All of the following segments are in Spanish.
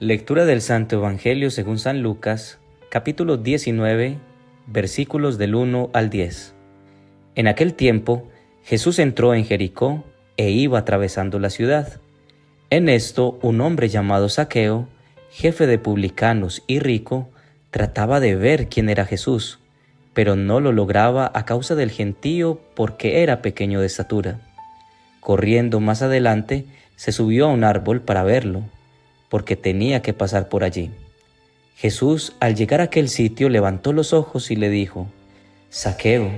Lectura del Santo Evangelio según San Lucas, capítulo 19, versículos del 1 al 10. En aquel tiempo, Jesús entró en Jericó e iba atravesando la ciudad. En esto, un hombre llamado Zaqueo, jefe de publicanos y rico, trataba de ver quién era Jesús, pero no lo lograba a causa del gentío porque era pequeño de estatura. Corriendo más adelante, se subió a un árbol para verlo, porque tenía que pasar por allí. Jesús, al llegar a aquel sitio, levantó los ojos y le dijo: «Zaqueo,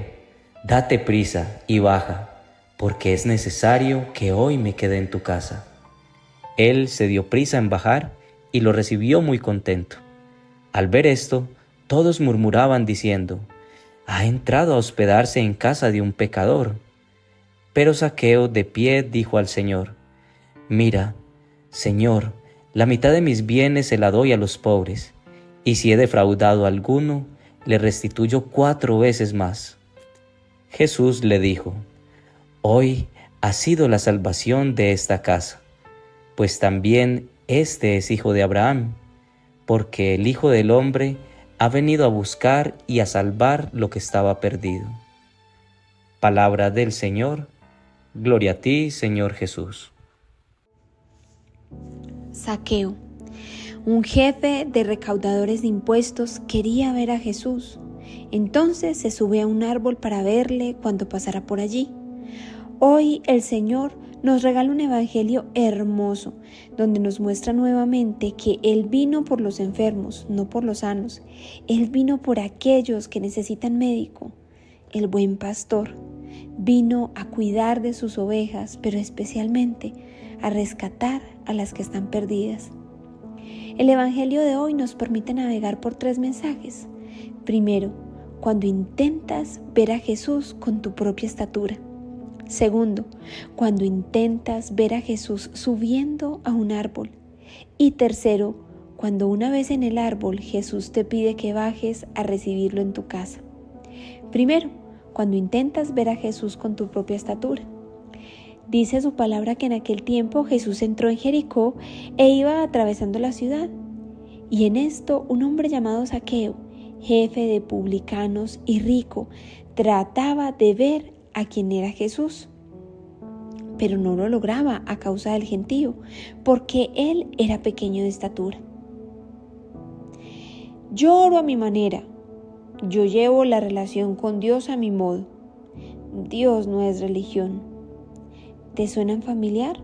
date prisa y baja, porque es necesario que hoy me quede en tu casa». Él se dio prisa en bajar y lo recibió muy contento. Al ver esto, todos murmuraban diciendo: «Ha entrado a hospedarse en casa de un pecador». Pero Zaqueo, de pie, dijo al Señor: «Mira, Señor, la mitad de mis bienes se la doy a los pobres, y si he defraudado a alguno, le restituyo 4 veces más». Jesús le dijo: «Hoy ha sido la salvación de esta casa, pues también este es hijo de Abraham, porque el Hijo del Hombre ha venido a buscar y a salvar lo que estaba perdido». Palabra del Señor. Gloria a ti, Señor Jesús. Zaqueo, un jefe de recaudadores de impuestos, quería ver a Jesús. Entonces se sube a un árbol para verle cuando pasara por allí. Hoy el Señor nos regala un evangelio hermoso, donde nos muestra nuevamente que Él vino por los enfermos, no por los sanos. Él vino por aquellos que necesitan médico. El buen pastor vino a cuidar de sus ovejas, pero especialmente a rescatar a las que están perdidas. El evangelio de hoy nos permite navegar por 3 mensajes. Primero, cuando intentas ver a Jesús con tu propia estatura. Segundo, cuando intentas ver a Jesús subiendo a un árbol. Y tercero, cuando una vez en el árbol Jesús te pide que bajes a recibirlo en tu casa. Primero, cuando intentas ver a Jesús con tu propia estatura. Dice su palabra que en aquel tiempo Jesús entró en Jericó e iba atravesando la ciudad. Y en esto un hombre llamado Zaqueo, jefe de publicanos y rico, trataba de ver a quién era Jesús, pero no lo lograba a causa del gentío, porque él era pequeño de estatura. Yo oro a mi manera, yo llevo la relación con Dios a mi modo. Dios no es religión. ¿Te suenan familiar?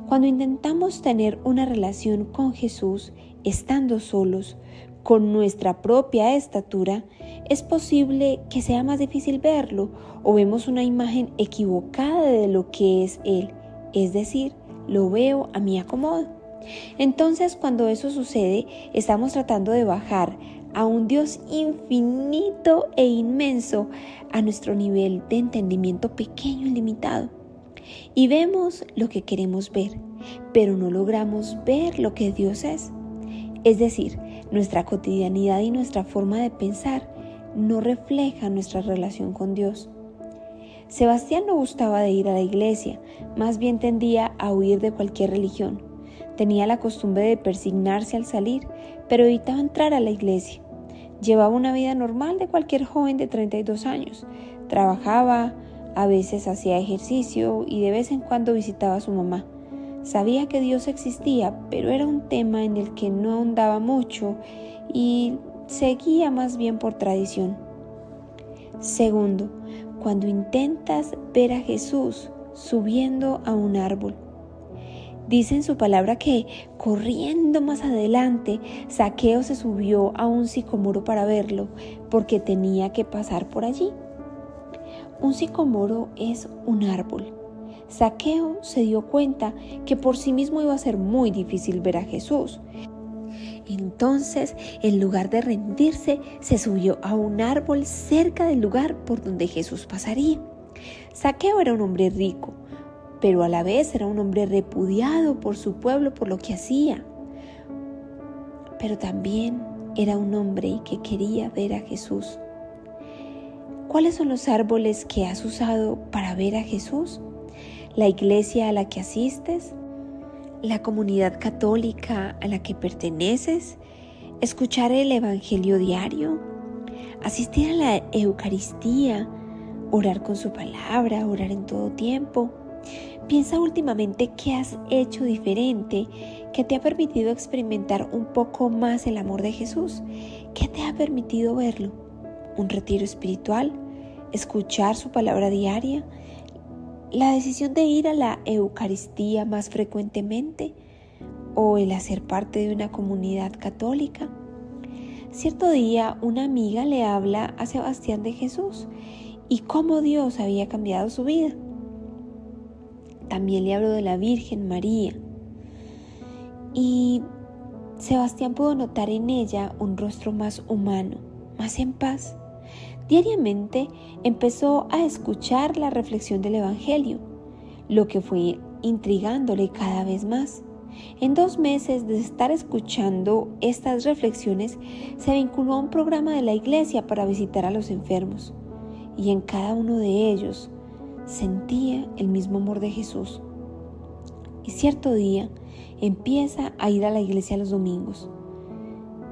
Cuando intentamos tener una relación con Jesús estando solos, con nuestra propia estatura, es posible que sea más difícil verlo o vemos una imagen equivocada de lo que es Él, es decir, lo veo a mi acomodo. Entonces, cuando eso sucede, estamos tratando de bajar a un Dios infinito e inmenso a nuestro nivel de entendimiento pequeño y limitado. Y vemos lo que queremos ver, pero no logramos ver lo que Dios es. Es decir, nuestra cotidianidad y nuestra forma de pensar no refleja nuestra relación con Dios. Sebastián no gustaba de ir a la iglesia, más bien tendía a huir de cualquier religión. Tenía la costumbre de persignarse al salir, pero evitaba entrar a la iglesia. Llevaba una vida normal de cualquier joven de 32 años. Trabajaba, a veces hacía ejercicio y de vez en cuando visitaba a su mamá. Sabía que Dios existía, pero era un tema en el que no ahondaba mucho y seguía más bien por tradición. Segundo, cuando intentas ver a Jesús subiendo a un árbol. Dice en su palabra que, corriendo más adelante, Zaqueo se subió a un sicomoro para verlo, porque tenía que pasar por allí. Un sicomoro es un árbol. Zaqueo se dio cuenta que por sí mismo iba a ser muy difícil ver a Jesús. Entonces, en lugar de rendirse, se subió a un árbol cerca del lugar por donde Jesús pasaría. Zaqueo era un hombre rico, pero a la vez era un hombre repudiado por su pueblo por lo que hacía. Pero también era un hombre que quería ver a Jesús. ¿Cuáles son los árboles que has usado para ver a Jesús? ¿La iglesia a la que asistes? la comunidad católica a la que perteneces, escuchar el Evangelio diario, asistir a la Eucaristía, orar con su palabra, orar en todo tiempo. Piensa últimamente qué has hecho diferente que te ha permitido experimentar un poco más el amor de Jesús. ¿Qué te ha permitido verlo? ¿Un retiro espiritual? ¿Escuchar su palabra diaria? ¿La decisión de ir a la Eucaristía más frecuentemente? ¿O el hacer parte de una comunidad católica? Cierto día, una amiga le habla a Sebastián de Jesús y cómo Dios había cambiado su vida. También le habló de la Virgen María. Y Sebastián pudo notar en ella un rostro más humano, más en paz. Diariamente empezó a escuchar la reflexión del Evangelio, lo que fue intrigándole cada vez más. En 2 meses de estar escuchando estas reflexiones, se vinculó a un programa de la iglesia para visitar a los enfermos, y en cada uno de ellos sentía el mismo amor de Jesús. Y cierto día empieza a ir a la iglesia los domingos.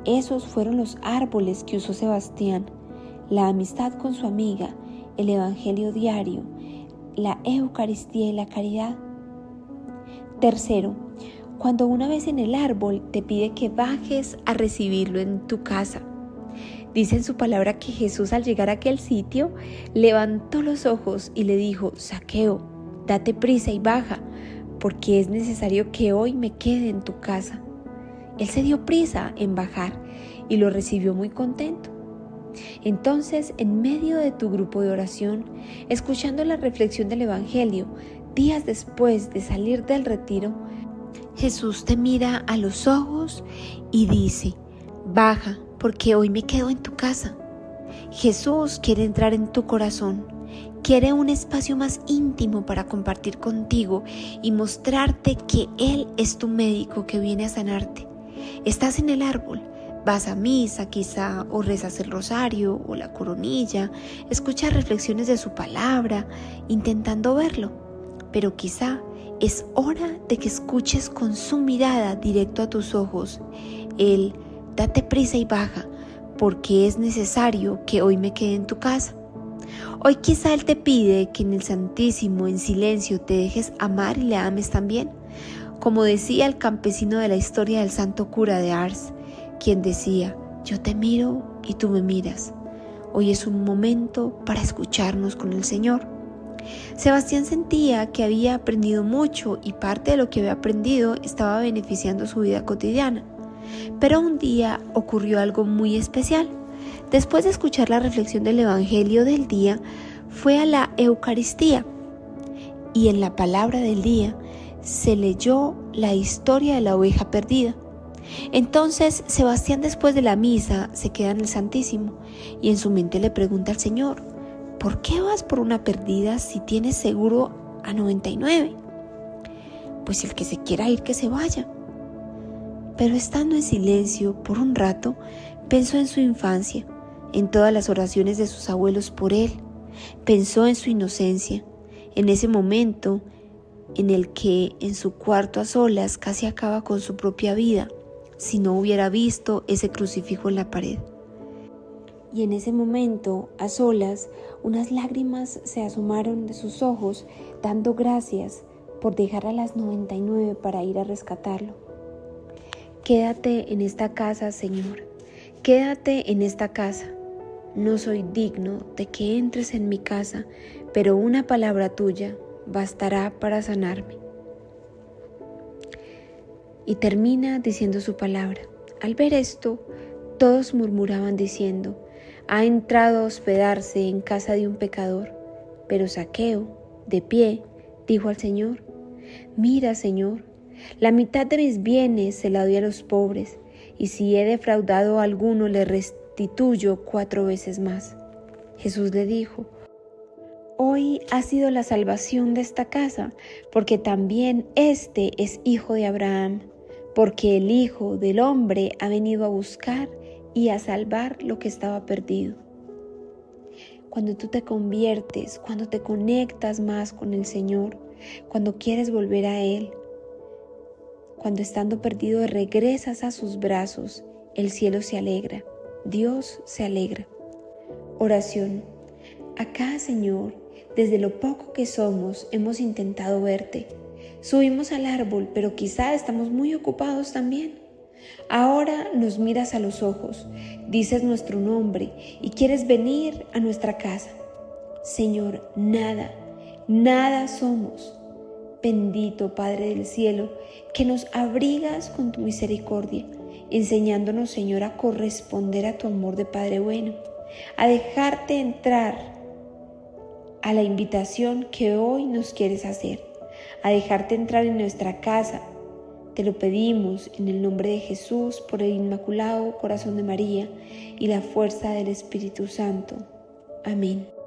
Esos fueron los árboles que usó Sebastián: la amistad con su amiga, el Evangelio diario, la Eucaristía y la caridad. Tercero, cuando una vez en el árbol te pide que bajes a recibirlo en tu casa. Dice en su palabra que Jesús, al llegar a aquel sitio, levantó los ojos y le dijo: Zaqueo, date prisa y baja, porque es necesario que hoy me quede en tu casa. Él se dio prisa en bajar y lo recibió muy contento. Entonces, en medio de tu grupo de oración, escuchando la reflexión del Evangelio, días después de salir del retiro, Jesús te mira a los ojos y dice: baja, porque hoy me quedo en tu casa. Jesús quiere entrar en tu corazón, quiere un espacio más íntimo para compartir contigo y mostrarte que Él es tu médico que viene a sanarte. Estás en el árbol, vas a misa quizá, o rezas el rosario o la coronilla, escuchas reflexiones de su palabra, intentando verlo, pero quizá es hora de que escuches con su mirada directo a tus ojos. Él: date prisa y baja, porque es necesario que hoy me quede en tu casa. Hoy quizá Él te pide que en el Santísimo, en silencio, te dejes amar y le ames también, como decía el campesino de la historia del santo cura de Ars, quien decía: yo te miro y tú me miras. Hoy es un momento para escucharnos con el Señor. Sebastián sentía que había aprendido mucho y parte de lo que había aprendido estaba beneficiando su vida cotidiana. Pero un día ocurrió algo muy especial. Después de escuchar la reflexión del Evangelio del día, fue a la Eucaristía y en la palabra del día se leyó la historia de la oveja perdida. Entonces Sebastián, después de la misa, se queda en el Santísimo y en su mente le pregunta al Señor: ¿por qué vas por una perdida si tienes seguro a 99? Pues el que se quiera ir, que se vaya. Pero estando en silencio por un rato, pensó en su infancia, en todas las oraciones de sus abuelos por él. Pensó en su inocencia, en ese momento en el que en su cuarto a solas casi acaba con su propia vida si no hubiera visto ese crucifijo en la pared. Y en ese momento, a solas, unas lágrimas se asomaron de sus ojos, dando gracias por dejar a las 99 para ir a rescatarlo. Quédate en esta casa, Señor, quédate en esta casa. No soy digno de que entres en mi casa, pero una palabra tuya bastará para sanarme. Y termina diciendo su palabra. Al ver esto, todos murmuraban diciendo: ha entrado a hospedarse en casa de un pecador. Pero Zaqueo, de pie, dijo al Señor: mira, Señor, la mitad de mis bienes se la doy a los pobres, y si he defraudado a alguno le restituyo 4 veces más. Jesús le dijo: hoy ha sido la salvación de esta casa, porque también este es hijo de Abraham, porque el Hijo del Hombre ha venido a buscar y a salvar lo que estaba perdido. Cuando tú te conviertes, cuando te conectas más con el Señor, cuando quieres volver a Él, cuando estando perdido regresas a sus brazos, el cielo se alegra, Dios se alegra. Oración. Acá, Señor, desde lo poco que somos, hemos intentado verte. Subimos al árbol, pero quizá estamos muy ocupados también. Ahora nos miras a los ojos, dices nuestro nombre y quieres venir a nuestra casa. Señor, nada somos. Bendito Padre del cielo, que nos abrigas con tu misericordia, enseñándonos, Señor, a corresponder a tu amor de Padre bueno, a dejarte entrar a la invitación que hoy nos quieres hacer, a dejarte entrar en nuestra casa. Te lo pedimos en el nombre de Jesús, por el Inmaculado Corazón de María y la fuerza del Espíritu Santo. Amén.